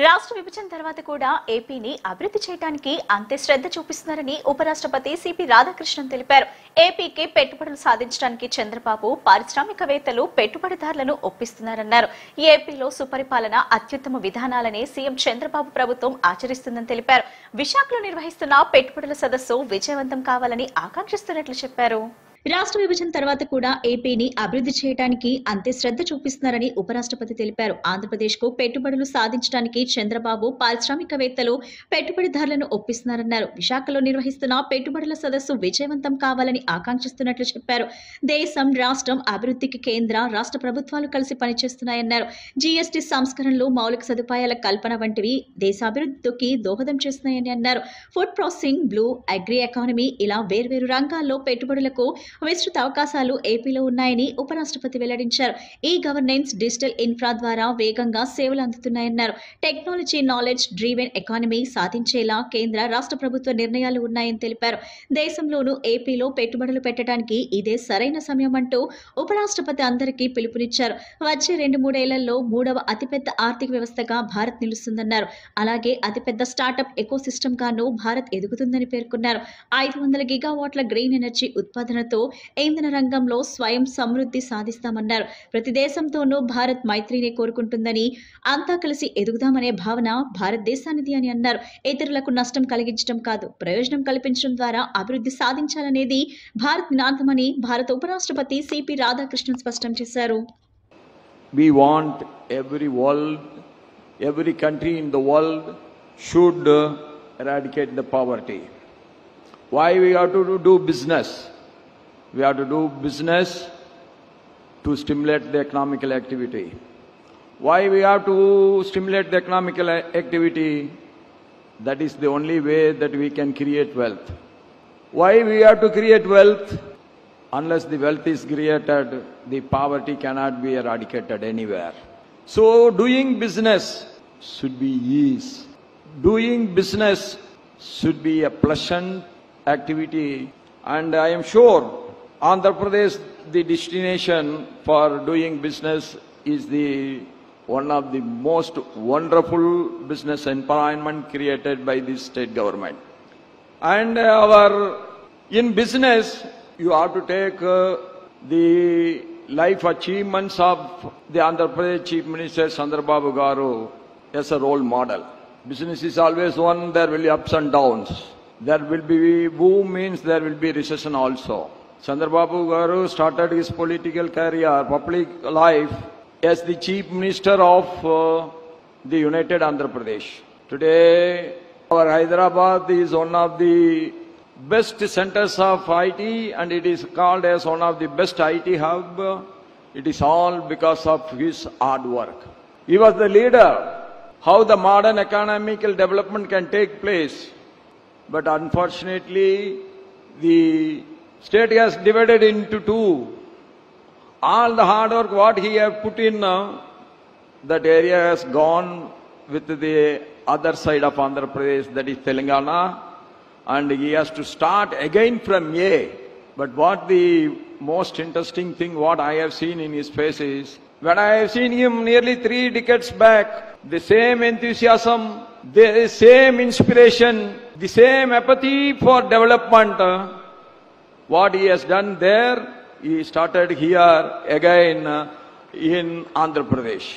రాష్ట్ర విభజన తర్వాత కూడా ఏపీని అభివృద్ధి చేయడానికి అంతే శ్రద్ధ చూపిస్తున్నారని ఉపరాష్ట్రపతి సిపి రాధాకృష్ణన్ తెలిపారు. ఏపీకి పెట్టుబడులు సాధించడానికి చంద్రబాబు పారిశ్రామికవేత్తలు పెట్టుబడిదారులను ఒప్పిస్తున్నారన్నారు. ఏపీలో సుపరిపాలన అత్యుత్తమ విధానాలనే సీఎం చంద్రబాబు ప్రభుత్వం ఆచరిస్తుందని తెలిపారు. విశాఖలో నిర్వహిస్తున్న పెట్టుబడుల సదస్సు విజయవంతం కావాలని ఆకాంక్షిస్తున్నట్లు చెప్పారు. రాష్ట్ర విభజన తర్వాత కూడా ఏపీని అభివృద్ధి చేయడానికి అంతే శ్రద్ధ చూపిస్తున్నారని ఉపరాష్ట్రపతి తెలిపారు. ఆంధ్రప్రదేశ్ కు పెట్టుబడులు సాధించడానికి చంద్రబాబు పారిశ్రామికవేత్తలు పెట్టుబడిదారులను ఒప్పిస్తున్నారన్నారు. విశాఖలో నిర్వహిస్తున్న పెట్టుబడుల సదస్సు విజయవంతం కావాలని ఆకాంక్షిస్తున్నట్లు చెప్పారు. దేశం, రాష్ట్రం అభివృద్ధికి కేంద్ర, రాష్ట్ర ప్రభుత్వాలు కలిసి పనిచేస్తున్నాయన్నారు. జీఎస్టీ సంస్కరణలు, మౌలిక సదుపాయాల కల్పన వంటివి దేశాభివృద్ధికి దోహదం చేస్తున్నాయని అన్నారు. Food processing, blue, agri economy ఇలా వేర్వేరు రంగాల్లో పెట్టుబడులకు విస్తృత అవకాశాలు ఏపీలో ఉన్నాయని ఉపరాష్ట్రపతి వెల్లడించారు. ఈ గవర్నెన్స్, డిజిటల్ ఇన్ఫ్రా ద్వారా వేగంగా సేవలు అందుతున్నాయన్నారు. టెక్నాలజీ, నాలెడ్జ్ డ్రివెన్ ఎకానమీ సాధించేలా కేంద్ర, రాష్ట్ర ప్రభుత్వ నిర్ణయాలు ఉన్నాయని తెలిపారు. దేశంలోనూ ఏపీలో పెట్టుబడులు పెట్టడానికి ఇదే సరైన సమయం అంటూ ఉపరాష్ట్రపతి అందరికీ పిలుపునిచ్చారు. వచ్చే 2-3 ఏళ్లలో 3వ అతిపెద్ద ఆర్థిక వ్యవస్థగా భారత్ నిలుస్తుందన్నారు. అలాగే అతిపెద్ద స్టార్టప్ ఎకోసిస్టమ్ గాను భారత్ ఎదుగుతుందని పేర్కొన్నారు. 500 గిగావాట్ల గ్రీన్ ఎనర్జీ ఉత్పాదనతో ఇంధన రంగంలో స్వయం సమృద్ధి సాధిస్తామన్నారు. ప్రతి దేశంతోనూ భారత్ మైత్రిని కోరుకుంటుందని, అంతా కలిసి ఎదుగుదామనే భావన భారతదేశానిది అని అన్నారు. ఇతరులకు నష్టం కలిగించడం కాదు, ప్రయోజనం కల్పించడం ద్వారా అభివృద్ధి సాధించాలనేది భారత్ నినాదమని భారత ఉపరాష్ట్రపతి సిపి రాధాకృష్ణన్ స్పష్టం చేశారు. We want every country in the world should eradicate the poverty. Why we have to do business? We have to do business to stimulate the economical activity. Why we have to stimulate the economical activity? That is the only way that we can create wealth. Why we have to create wealth? Unless the wealth is created, the poverty cannot be eradicated anywhere. So doing business should be ease. Doing business should be a pleasant activity. And I am sure Andhra Pradesh, the destination for doing business, is one of the most wonderful business environment created by the state government. And in business, you have to take the life achievements of the Andhra Pradesh Chief Minister Chandrababu Garu as a role model. Business is always one, there will be ups and downs. There will be boom, means there will be recession also. Chandrababu Garu started his political career, public life, as the Chief Minister of the United Andhra Pradesh. Today, our Hyderabad is one of the best centers of IT, and it is called as one of the best IT hub. It is all because of his hard work. He was the leader, how the modern economical development can take place. But unfortunately, the state has divided into two. All the hard work what he has put in, that area has gone with the other side of Andhra Pradesh, that is Telangana, and he has to start again from A. But what the most interesting thing what I have seen in his face is, when I have seen him nearly 3 decades back, the same enthusiasm, the same inspiration, the same apathy for development, what he has done there, he started here again in Andhra Pradesh.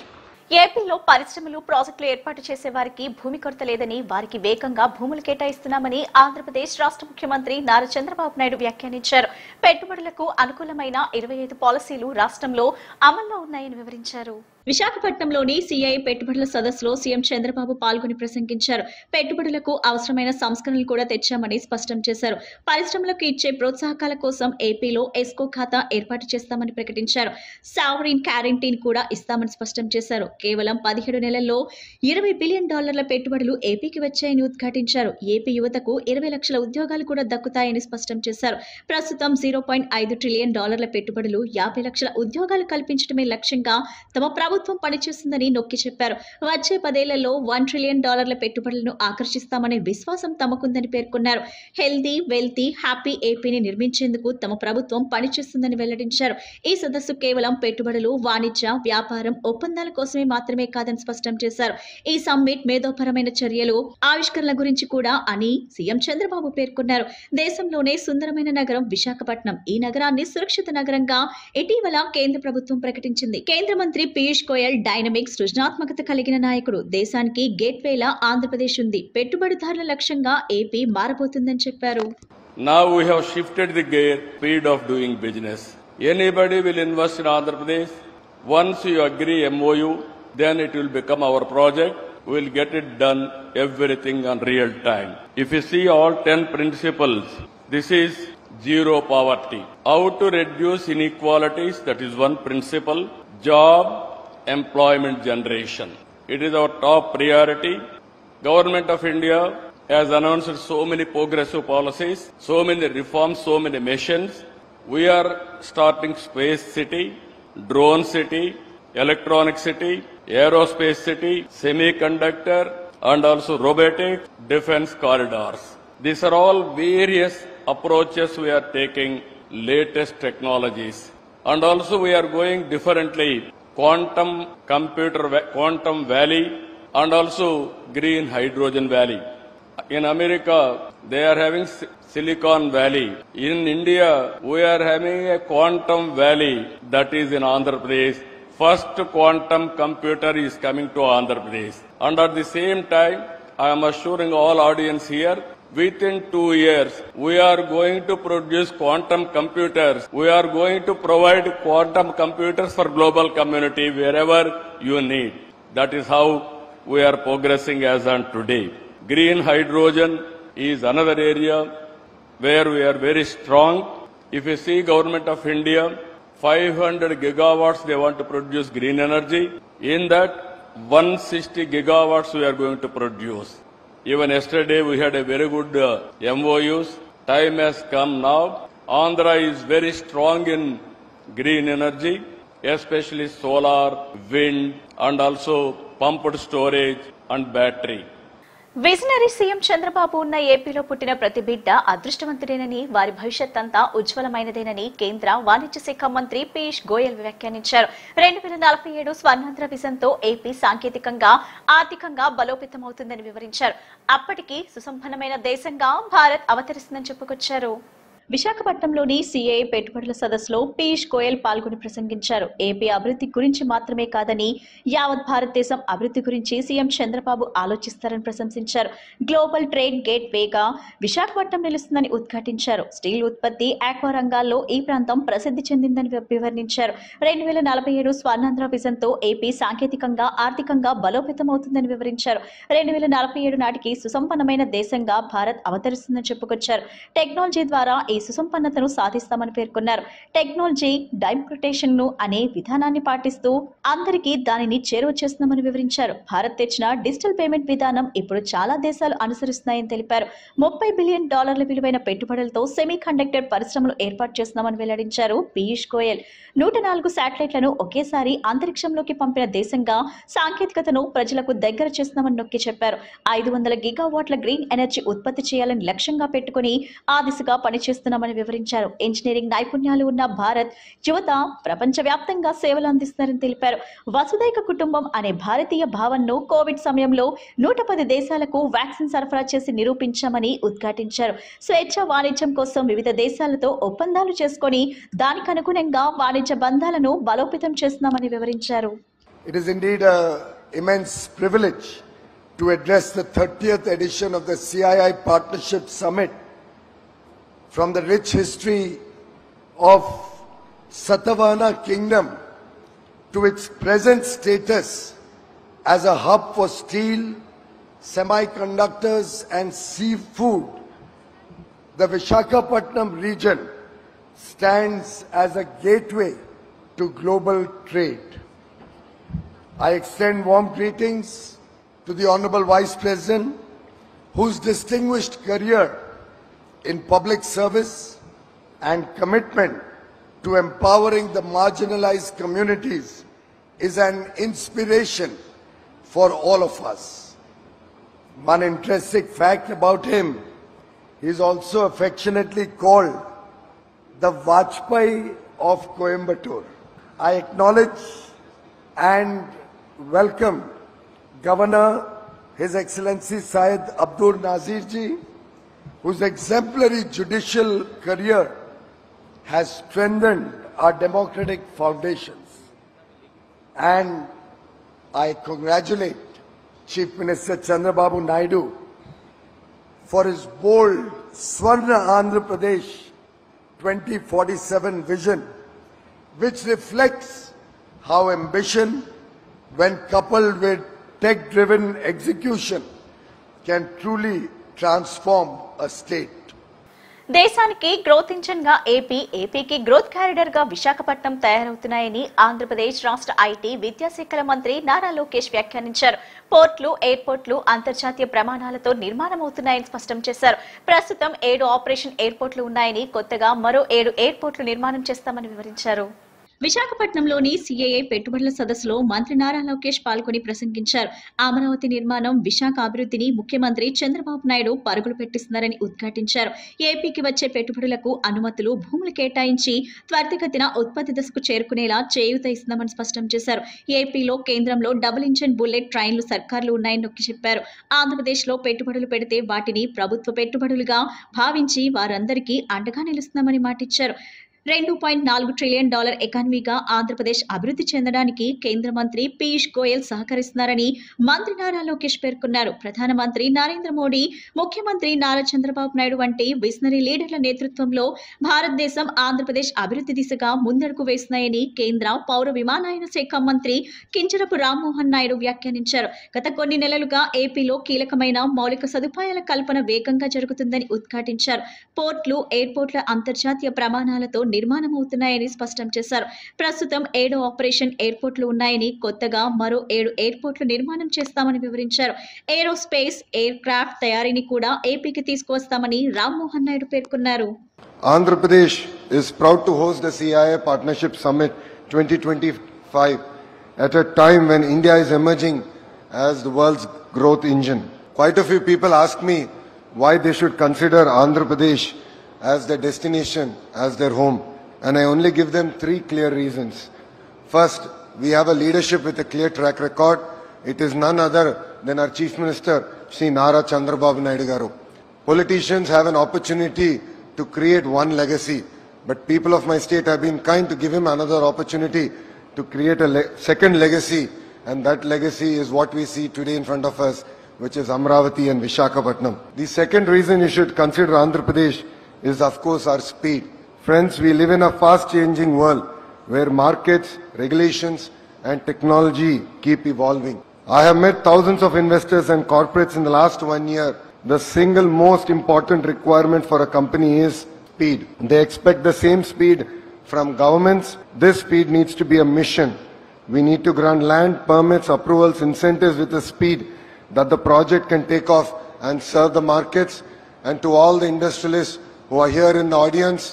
ఏపీలో పరిశ్రమలు, ప్రాజెక్టులు ఏర్పాటు చేసే వారికి భూమి కొరత లేదని, వారికి వేగంగా భూములు కేటాయిస్తున్నామని ఆంధ్రప్రదేశ్ రాష్ట్ర ముఖ్యమంత్రి నారా చంద్రబాబు నాయుడు వ్యాఖ్యానించారు. పెట్టుబడులకు అనుకూలమైన 25 పాలసీలు రాష్ట్రంలో అమల్లో ఉన్నాయని వివరించారు. విశాఖపట్నంలోని సిఐ పెట్టుబడుల సదస్సులో సీఎం చంద్రబాబు పాల్గొని ప్రసంగించారు. పెట్టుబడులకు అవసరమైన సంస్కరణలు కూడా తెచ్చామని స్పష్టం చేశారు. పరిశ్రమలకు ఇచ్చే ప్రోత్సాహకాల కోసం ఏపీలో ఎస్కో ఖాతా ఏర్పాటు చేస్తామని ప్రకటించారు. సావరీన్ గ్యారంటీని కూడా ఇస్తామని స్పష్టం చేశారు. కేవలం 17 నెలల్లో $20 బిలియన్ పెట్టుబడులు ఏపీకి వచ్చాయని ఉద్ఘాటించారు. ఏపీ యువతకు 20 లక్షల ఉద్యోగాలు కూడా దక్కుతాయని స్పష్టం చేశారు. ప్రస్తుతం $0.5 ట్రిలియన్ పెట్టుబడులు, 50 లక్షల ఉద్యోగాలు కల్పించడమే లక్ష్యంగా తమ ప్రభుత్వం పనిచేస్తుందని నొక్కి చెప్పారు. వచ్చే 10 ఏళ్లలో $1 ట్రిలియన్ పెట్టుబడులను ఆకర్షిస్తామనే విశ్వాసం తమకుందని పేర్కొన్నారు. హెల్తీ, వెల్తీ, హ్యాపీ ఏపీని నిర్మించేందుకు తమ ప్రభుత్వం పనిచేస్తుందని వెల్లడించారు. ఈ సదస్సు కేవలం పెట్టుబడులు, వాణిజ్య, వ్యాపారం, ఒప్పందాల కోసమే మాత్రమే కాదని స్పష్టం చేశారు. ఈ సమ్మిట్ మేధోపరమైన చర్యలు, ఆవిష్కరణల గురించి కూడా అని సీఎం చంద్రబాబు పేర్కొన్నారు. దేశంలోనే సుందరమైన నగరం విశాఖపట్నం. ఈ నగరాన్ని సురక్షిత నగరంగా ఇటీవల కేంద్ర ప్రభుత్వం ప్రకటించింది. కేంద్ర మంత్రి పీయూష్ గోయల్ డైనమిక్, సృజనాత్మకత కలిగిన నాయకుడు. దేశానికి గేట్వేలా ఆంధ్రప్రదేశ్ ఉంది. పెట్టుబడిదారుల లక్ష్యంగా ఏపీ మారబోతుందని చెప్పారు. Now we have shifted the gear, speed of doing business. Anybody will invest in Andhra Pradesh. Once you agree MOU, then it will become our project. We will get it done, everything on real time. If you see all 10 principles, this is zero poverty. How to reduce inequalities, that is one principle. Job, employment generation. It is our top priority. Government of India has announced so many progressive policies, so many reforms, so many missions. We are starting space city, drone city, electronic city, aerospace city, semiconductor, and also robotic defense corridors. These are all various approaches we are taking, latest technologies. And also we are going differently. Quantum computer, quantum valley, and also green hydrogen valley. In America, they are having Silicon Valley. In India, we are having a quantum valley that is in Andhra Pradesh. First quantum computer is coming to Andhra Pradesh. And at the same time, I am assuring all audience here, within 2 years, we are going to produce quantum computers. We are going to provide quantum computers for global community wherever you need. That is how we are progressing as on today. Green hydrogen is another area where we are very strong. If you see Government of India, 500 gigawatts they want to produce green energy. In that, 160 gigawatts we are going to produce. Even yesterday we had a very good MOUs. Time has come now. Andhra is very strong in green energy, especially solar, wind, and also pumped storage and battery. Visionary CM Chandrababu ఉన్న ఏపీలో పుట్టిన ప్రతి బిడ్డ అదృష్టవంతుడేనని, వారి భవిష్యత్ అంతా ఉజ్వలమైనదేనని కేంద్ర వాణిజ్య శాఖ మంత్రి పీయూష్ గోయల్ వ్యాఖ్యానించారు. 2047 స్వర్ణాంధ్ర విజన్తో ఏపీ సాంకేతికంగా, ఆర్థికంగా బలోపేతమవుతుందని వివరించారు. అప్పటికి సుసంపన్నమైన దేశంగా భారత్ అవతరిస్తుందని చెప్పుకొచ్చారు. విశాఖపట్నంలోని సిఐఏ పెట్టుబడుల సదస్సులో పీయూష్ గోయల్ పాల్గొని ప్రసంగించారు. ఏపీ అభివృద్ధి గురించి మాత్రమే కాదని యావత్ భారతదేశం అభివృద్ధి గురించి సీఎం చంద్రబాబు ఆలోచిస్తారని ప్రశంసించారు. గ్లోబల్ ట్రేడ్ గేట్ వేగా విశాఖపట్నం నిలుస్తుందని ఉద్ఘాటించారు. స్టీల్ ఉత్పత్తి, ఆక్వా రంగాల్లో ఈ ప్రాంతం ప్రసిద్ధి చెందిందని వివరించారు. 2047 స్వర్ణాంధ్ర విజన్తో ఏపీ సాంకేతికంగా, ఆర్థికంగా బలోపేతమవుతుందని వివరించారు. 2047 నాటికి సుసంపన్నమైన దేశంగా భారత్ అవతరిస్తుందని చెప్పుకొచ్చారు. టెక్నాలజీ ద్వారా ఈ సుసంపన్నతను సాధిస్తామని పేర్కొన్నారు. టెక్నాలజీ డైమ్క్రిటేషన్ ను అనే విధానాన్ని పాటిస్తూ అందరికీ దానిని చేరువ చేస్తున్నామని వివరించారు. భారత్ తెచ్చిన డిజిటల్ పేమెంట్ విధానం ఇప్పుడు చాలా దేశాలు అనుసరిస్తున్నాయని తెలిపారు. $30 బిలియన్ విలువైన పెట్టుబడులతో సెమీ కండక్టర్ పరిశ్రమలు ఏర్పాటు చేస్తున్నామని వెల్లడించారు పీయూష్ గోయల్. 104 శాటిలైట్లను ఒకేసారి అంతరిక్షంలోకి పంపిన దేశంగా సాంకేతికతను ప్రజలకు దగ్గర చేస్తున్నామని నొక్కి చెప్పారు. 500 గిగావాట్ల గ్రీన్ ఎనర్జీ ఉత్పత్తి చేయాలని లక్ష్యంగా పెట్టుకుని ఆ దిశగా పనిచేస్తున్నామని వివరించారు. ఇంజనీరింగ్ నైపుణ్యాలు ఉన్న భారత్ యువత ప్రపంచవ్యాప్తంగా సేవలు అందిస్తున్నారని తెలిపారు. వసుదైక కుటుంబం అనే భారతీయ భావనను కోవిడ్ సమయంలో 110 దేశాలకు వ్యాక్సిన్ సరఫరా చేసి నిరూపించామని ఉద్ఘాటించారు. స్వేచ్ఛ వాణిజ్యం కోసం వివిధ దేశాలతో ఒప్పందాలు చేసుకుని దానికి అనుగుణంగా వాణిజ్య బంధాలను బలోపేతం చేస్తున్నామని వివరించారు. It is indeed an immense privilege to address the 30th edition of the CII Partnership Summit. From the rich history of Satavahana Kingdom to its present status as a hub for steel, semiconductors and seafood, the Visakhapatnam region stands as a gateway to global trade. I extend warm greetings to the Honorable Vice President, whose distinguished career in public service and commitment to empowering the marginalized communities is an inspiration for all of us. One interesting fact about him, he is also affectionately called the Vajpayee of Coimbatore. I acknowledge and welcome Governor His Excellency Syed Abdur Nazir Ji, whose exemplary judicial career has strengthened our democratic foundations. And I congratulate Chief Minister Chandrababu Naidu for his bold Swarna Andhra Pradesh 2047 vision, which reflects how ambition, when coupled with tech-driven execution, can truly transform a state. దేశానికి growth engine గా ఏపీకి growth corridor గా విశాఖపట్నం తయారవుతున్నాయని ఆంధ్రప్రదేశ్ రాష్ట్ర IT విద్యాశాఖల మంత్రి నారా లోకేష్ వ్యాఖ్యానించారు. పోర్టులు, ఎయిర్పోర్టులు అంతర్జాతీయ ప్రమాణాలతో నిర్మాణమవుతున్నాయని స్పష్టం చేశారు. ప్రస్తుతం 7 ఆపరేషన్ ఎయిర్పోర్టులు ఉన్నాయని, కొత్తగా మరో 7 ఎయిర్పోర్టులు నిర్మాణం చేస్తామని వివరించారు. విశాఖపట్నంలోని సిఐఐ పెట్టుబడుల సదస్సులో మంత్రి నారా లోకేష్ పాల్గొని ప్రసంగించారు. అమరావతి నిర్మాణం విశాఖ అభివృద్ధిని ముఖ్యమంత్రి చంద్రబాబు నాయుడు పరుగులు పెట్టిస్తున్నారని ఉద్ఘాటించారు. ఏపీకి వచ్చే పెట్టుబడులకు అనుమతులు, భూములు కేటాయించి త్వరితగతిన ఉత్పత్తి దశకు చేరుకునేలా చేయూత ఇస్తున్నామని స్పష్టం చేశారు. ఏపీలో కేంద్రంలో డబుల్ ఇంజిన్ బుల్లెట్ ట్రైన్లు సర్కార్లు ఉన్నాయని నొక్కి చెప్పారు. ఆంధ్రప్రదేశ్లో పెట్టుబడులు పెడితే వాటిని ప్రభుత్వ పెట్టుబడులుగా భావించి వారందరికీ అండగా నిలుస్తున్నామని మాటిచ్చారు. $2.4 ట్రిలియన్ ఎకానమీగా ఆంధ్రప్రదేశ్ అభివృద్ధి చెందడానికి కేంద్ర మంత్రి పీయూష్ గోయల్ సహకరిస్తున్నారని మంత్రి నారా లోకేష్ పేర్కొన్నారు. ప్రధానమంత్రి నరేంద్ర మోడీ, ముఖ్యమంత్రి నారా చంద్రబాబు నాయుడు వంటి విజనరీ లీడర్ల నేతృత్వంలో భారతదేశం, ఆంధ్రప్రదేశ్ అభివృద్ధి దిశగా ముందడుగు వేస్తున్నాయని కేంద్ర పౌర విమానయాన శాఖ మంత్రి కింజరపు రామ్మోహన్ నాయుడు వ్యాఖ్యానించారు. గత కొన్ని నెలలుగా ఏపీలో కీలకమైన మౌలిక సదుపాయాల కల్పన వేగంగా జరుగుతుందని ఉద్ఘాటించారు. పోర్టులు, ఎయిర్పోర్టుల అంతర్జాతీయ ప్రమాణాలతో నిర్మాణమవుతున్నాయని స్పష్టం చేశారు. ప్రస్తుతం 7 ఆపరేషన్ ఎయిర్పోర్టులు ఉన్నాయని, కొత్తగా మరో 7 ఎయిర్పోర్టులు నిర్మాణం చేస్తామని వివరించారు. ఏరోస్పేస్, ఎయిర్ క్రాఫ్ట్ తయారీని కూడా ఏపీకి తీసుకువస్తామని రామ్మోహన్ నాయుడు పేర్కొన్నారు. Andhra Pradesh is proud to host the CII Partnership Summit 2025 at a time when India is emerging as the world's growth engine. Quite a few people ask me why they should consider Andhra Pradesh as their destination, as their home. And I only give them 3 clear reasons. First, we have a leadership with a clear track record. It is none other than our Chief Minister, Shri Nara Chandrababu Naidu Garu. Politicians have an opportunity to create one legacy, but people of my state have been kind to give him another opportunity to create a second legacy, and that legacy is what we see today in front of us, which is Amravati and Visakhapatnam. The second reason you should consider Andhra Pradesh is of course our speed. Friends, we live in a fast changing world where markets, regulations and technology keep evolving. I have met thousands of investors and corporates in the last 1 year. The single most important requirement for a company is speed. They expect the same speed from governments. This speed needs to be a mission. We need to grant land, permits, approvals, incentives with a speed that the project can take off and serve the markets. And to all the industrialists who are here in the audience,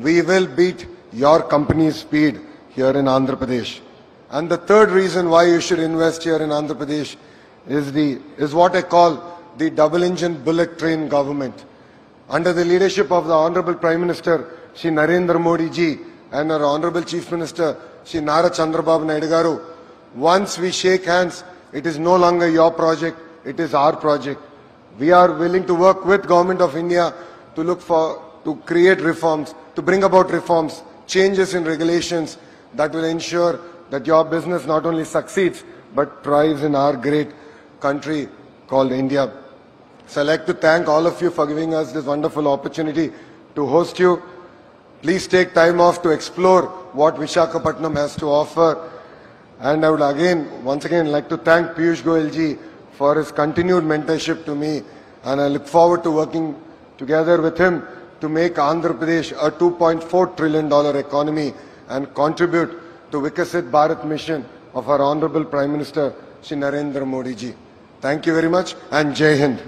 we will beat your company's speed here in Andhra Pradesh. And the third reason why you should invest here in Andhra Pradesh is what I call the double engine bullet train government. Under the leadership of the Honorable Prime Minister Shri Narendra Modi Ji and our Honorable Chief Minister Shri Nara Chandrababu Naidu Garu, once we shake hands, it is no longer your project, it is our project. We are willing to work with Government of India to create reforms, to bring about reforms, changes in regulations that will ensure that your business not only succeeds but thrives in our great country called India. So I'd like to thank all of you for giving us this wonderful opportunity to host you. Please take time off to explore what Visakhapatnam has to offer. And I would once again like to thank Piyush Goyal Ji for his continued mentorship to me, and I look forward to working together with him to make Andhra Pradesh a $2.4 trillion economy and contribute to Vikasit Bharat mission of our Honorable Prime Minister Shri Narendra Modi Ji. Thank you very much and Jai Hind.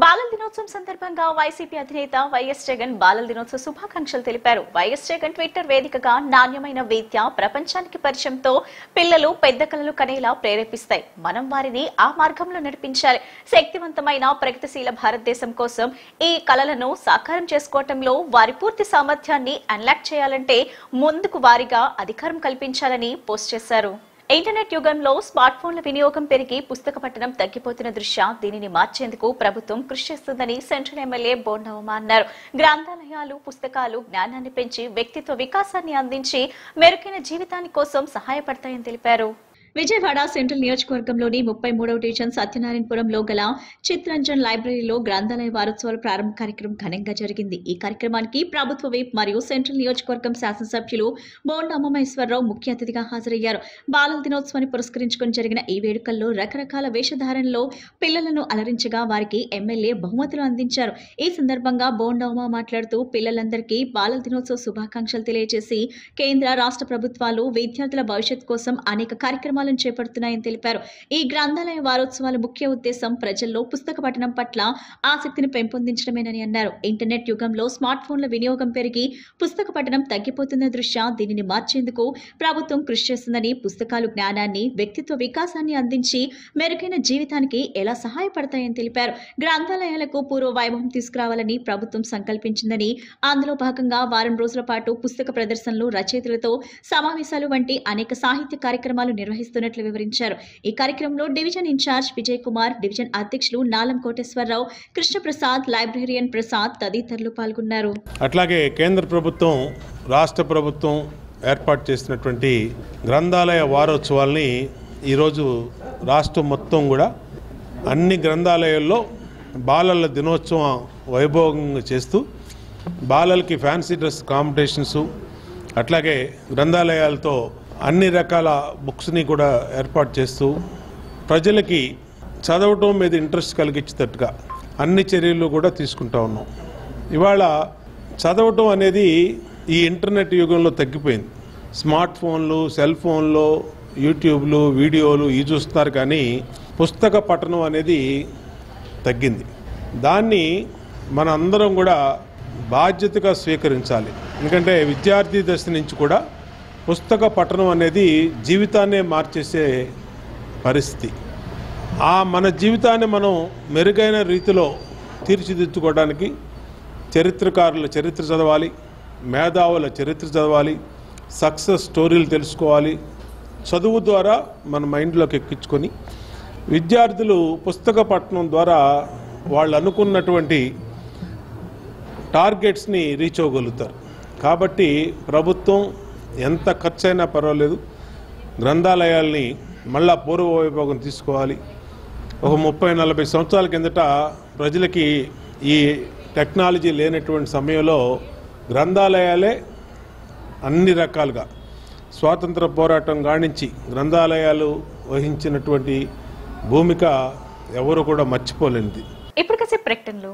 బాలల దినోత్సవం సందర్భంగా YCP అధినేత YS Jagan బాలల దినోత్సవ శుభాకాంక్షలు తెలిపారు. YS Jagan Twitter వేదికగా నాణ్యమైన విద్య ప్రపంచానికి పరిచయంతో పిల్లలు పెద్ద కలలు కనేలా ప్రేరేపిస్తాయి. మనం వారిని ఆ మార్గంలో నడిపించాలి. శక్తివంతమైన ప్రగతిశీల భారతదేశం కోసం ఈ కలలను సాకారం చేసుకోవటంలో వారి పూర్తి సామర్థ్యాన్ని అన్లాక్ చేయాలంటే ముందుకు వారిగా అధికారం కల్పించాలని పోస్ట్ చేశారు. ఇంటర్నెట్ యుగంలో స్మార్ట్ ఫోన్ల వినియోగం పెరిగి పుస్తక పఠనం తగ్గిపోతున్న దృష్ట్యా దీనిని మార్చేందుకు ప్రభుత్వం కృషి చేస్తుందని సెంట్రల్ ఎమ్మెల్యే బోండా ఉమ అన్నారు. గ్రంథాలయాలు పుస్తకాలు జ్ఞానాన్ని పెంచి వ్యక్తిత్వ వికాసాన్ని అందించి మెరుగైన జీవితాని కోసం సహాయపడతాయని తెలిపారు. విజయవాడ సెంట్రల్ నియోజకవర్గంలోని 33వ డివిజన్ సత్యనారాయణపురంలో గల చిత్రంజన్ లైబ్రరీలో గ్రంథాలయ వారోత్సవాల ప్రారంభ కార్యక్రమం ఘనంగా జరిగింది. ఈ కార్యక్రమానికి ప్రభుత్వ విప్ మరియు సెంట్రల్ నియోజకవర్గం శాసనసభ్యులు బోండా ఉమామహేశ్వరరావు ముఖ్య అతిథిగా హాజరయ్యారు. బాలల దినోత్సవాన్ని పురస్కరించుకుని జరిగిన ఈ వేడుకల్లో రకరకాల వేషధారణలో పిల్లలను అలరించగా వారికి ఎమ్మెల్యే బహుమతులు అందించారు. ఈ సందర్భంగా బోండా ఉమా మాట్లాడుతూ పిల్లలందరికీ బాలల దినోత్సవ శుభాకాంక్షలు తెలియజేసి కేంద్ర రాష్ట్ర ప్రభుత్వాలు విద్యార్థుల భవిష్యత్ కోసం అనేక కార్యక్రమాలు చేపడుతున్నాయని తెలిపారు. ఈ గ్రంథాలయ వారోత్సవాల ముఖ్య ఉద్దేశం ప్రజల్లో పుస్తక పఠనం పట్ల ఆసక్తిని పెంపొందించడమేనని అన్నారు. ఇంటర్నెట్ యుగంలో స్మార్ట్ ఫోన్ల వినియోగం పెరిగి పుస్తక పఠనం తగ్గిపోతున్న దృష్ట్యా దీనిని మార్చేందుకు ప్రభుత్వం కృషి చేస్తుందని, పుస్తకాలు జ్ఞానాన్ని వ్యక్తిత్వ వికాసాన్ని అందించి మెరుగైన జీవితానికి ఎలా సహాయపడతాయని తెలిపారు. గ్రంథాలయాలకు పూర్వ వైభవం తీసుకురావాలని ప్రభుత్వం సంకల్పించిందని, అందులో భాగంగా వారం రోజుల పాటు పుస్తక ప్రదర్శనలు, రచయితలతో సమావేశాలు వంటి అనేక సాహిత్య కార్యక్రమాలు నిర్వహిస్తున్నట్లు వివరించారు. ఈ కార్యక్రమంలో division in charge Vijay Kumar, division అధ్యక్షులు నాలం కోటేశ్వరరావు, కృష్ణప్రసాద్, లైబ్రేరియన్ ప్రసాద్ తదితరులు పాల్గొన్నారు. అట్లాగే కేంద్ర ప్రభుత్వం, రాష్ట్ర ప్రభుత్వం ఏర్పాటు చేసినటువంటి గ్రంథాలయ వారోత్సవాల్ని ఈరోజు రాష్ట్రం మొత్తం కూడా అన్ని గ్రంథాలయాల్లో బాలల దినోత్సవం వైభవంగా చేస్తూ బాలలకి ఫ్యాన్సీ డ్రెస్ కాంపిటీషన్స్, అట్లాగే గ్రంథాలయాలతో అన్ని రకాల బుక్స్ని కూడా ఏర్పాటు చేస్తూ ప్రజలకి చదవటం మీద ఇంట్రెస్ట్ కలిగించేటట్టుగా అన్ని చర్యలు కూడా తీసుకుంటా ఉన్నాం. ఇవాళ చదవటం అనేది ఈ ఇంటర్నెట్ యుగంలో తగ్గిపోయింది. స్మార్ట్ ఫోన్లు, సెల్ ఫోన్లు, యూట్యూబ్లు, వీడియోలు ఇవి చూస్తున్నారు, కానీ పుస్తక పఠనం అనేది తగ్గింది. దాన్ని మన అందరం కూడా బాధ్యతగా స్వీకరించాలి. ఎందుకంటే విద్యార్థి దశ నుంచి కూడా పుస్తక పఠనం అనేది జీవితాన్నే మార్చేసే పరిస్థితి. మన జీవితాన్ని మనం మెరుగైన రీతిలో తీర్చిదిద్దుకోవడానికి చరిత్రకారుల చరిత్ర చదవాలి, మేధావుల చరిత్ర చదవాలి, సక్సెస్ స్టోరీలు తెలుసుకోవాలి. చదువు ద్వారా మన మైండ్లోకి ఎక్కించుకొని విద్యార్థులు పుస్తక పఠనం ద్వారా వాళ్ళు అనుకున్నటువంటి టార్గెట్స్ని రీచ్ అవ్వగలుగుతారు. కాబట్టి ప్రభుత్వం ఎంత ఖర్చైనా పర్వాలేదు, గ్రంథాలయాల్ని మళ్ళా పూర్వ వైభోగం తీసుకోవాలి. ఒక 30-40 సంవత్సరాల కిందట ప్రజలకి ఈ టెక్నాలజీ లేనటువంటి సమయంలో గ్రంథాలయాలే అన్ని రకాలుగా స్వాతంత్ర పోరాటం గానించి గ్రంథాలయాలు వహించినటువంటి భూమిక ఎవరు కూడా మర్చిపోలేనిది. ఇప్పుడు ప్రకటనలు